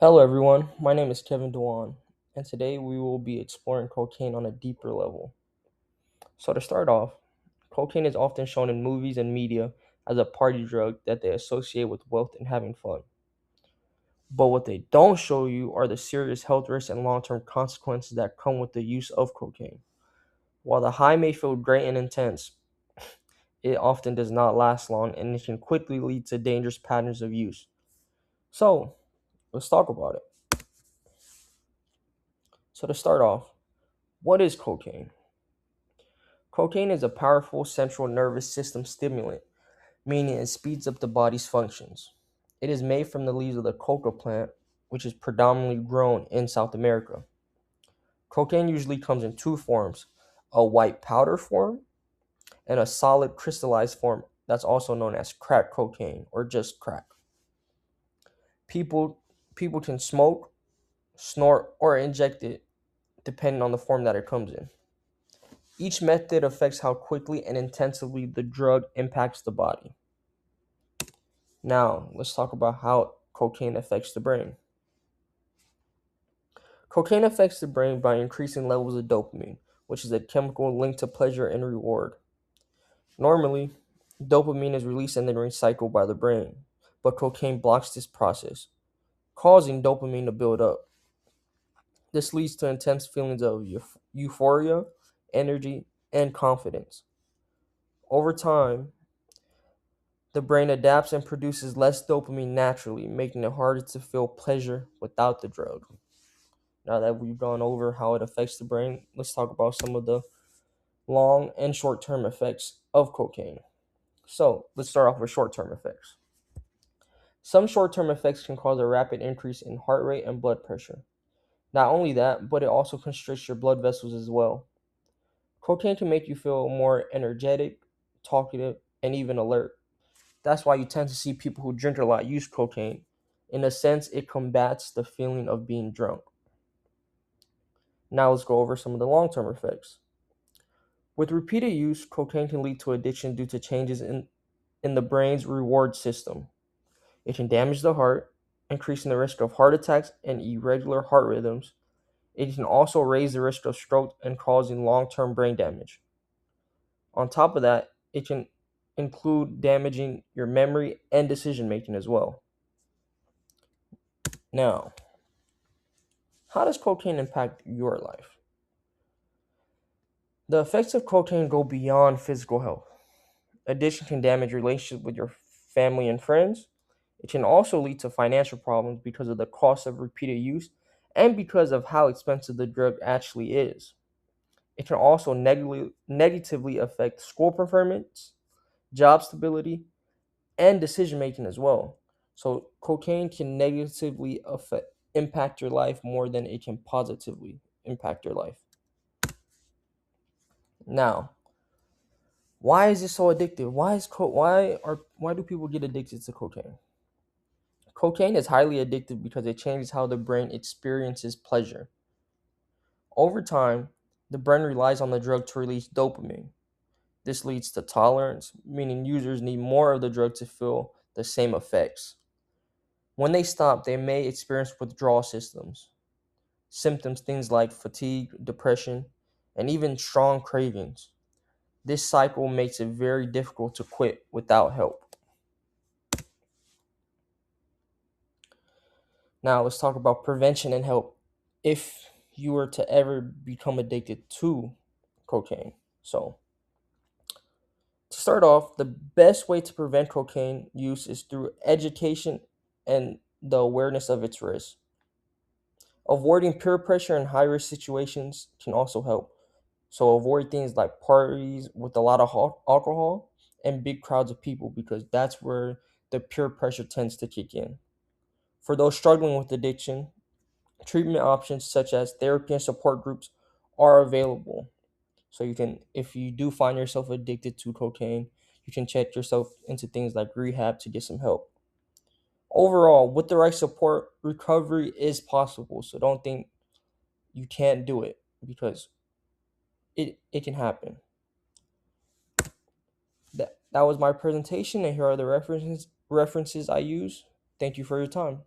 Hello, everyone. My name is Kevin Dewan, and today we will be exploring cocaine on a deeper level. So, to start off, cocaine is often shown in movies and media as a party drug that they associate with wealth and having fun. But what they don't show you are the serious health risks and long term consequences that come with the use of cocaine. While the high may feel great and intense, it often does not last long and it can quickly lead to dangerous patterns of use. So, let's talk about it. So, to start off, what is cocaine? Cocaine is a powerful central nervous system stimulant, meaning it speeds up the body's functions. It is made from the leaves of the coca plant, which is predominantly grown in South America. Cocaine usually comes in two forms: a white powder form and a solid crystallized form that's also known as crack cocaine or just crack. People people can smoke, snort, or inject it depending on the form that it comes in. Each method affects how quickly and intensively the drug impacts the body. Now, let's talk about how cocaine affects the brain. Cocaine affects the brain by increasing levels of dopamine, which is a chemical linked to pleasure and reward. Normally, dopamine is released and then recycled by the brain, but cocaine blocks this process, causing dopamine to build up. This leads to intense feelings of euphoria, energy, and confidence. Over time, the brain adapts and produces less dopamine naturally, making it harder to feel pleasure without the drug. Now that we've gone over how it affects the brain, let's talk about some of the long and short term effects of cocaine. So, let's start off with short term effects. Some short term effects can cause a rapid increase in heart rate and blood pressure. Not only that, but it also constricts your blood vessels as well. Cocaine can make you feel more energetic, talkative, and even alert. That's why you tend to see people who drink a lot use cocaine. In a sense, it combats the feeling of being drunk. Now, let's go over some of the long term effects. With repeated use, cocaine can lead to addiction due to changes in the brain's reward system. It can damage the heart, increasing the risk of heart attacks and irregular heart rhythms. It can also raise the risk of stroke and causing long term brain damage. On top of that, it can include damaging your memory and decision making as well. Now, how does cocaine impact your life? The effects of cocaine go beyond physical health. Addiction can damage relationships with your family and friends. It can also lead to financial problems because of the cost of repeated use and because of how expensive the drug actually is. It can also negatively affect school performance, job stability, and decision making as well. So, cocaine can negatively impact your life more than it can positively impact your life. Now, why is it so addictive? Why do people get addicted to cocaine? Cocaine is highly addictive because it changes how the brain experiences pleasure. Over time, the brain relies on the drug to release dopamine. This leads to tolerance, meaning users need more of the drug to feel the same effects. When they stop, they may experience withdrawal symptoms, things like fatigue, depression, and even strong cravings. This cycle makes it very difficult to quit without help. Now, let's talk about prevention and help if you were to ever become addicted to cocaine. So, to start off, the best way to prevent cocaine use is through education and the awareness of its risks. Avoiding peer pressure in high risk situations can also help. So, avoid things like parties with a lot of alcohol and big crowds of people because that's where the peer pressure tends to kick in. For those struggling with addiction, treatment options such as therapy and support groups are available. So you can, if you do find yourself addicted to cocaine, you can check yourself into things like rehab to get some help. Overall, with the right support, recovery is possible. So don't think you can't do it because it can happen. That was my presentation, and here are the references I use. Thank you for your time.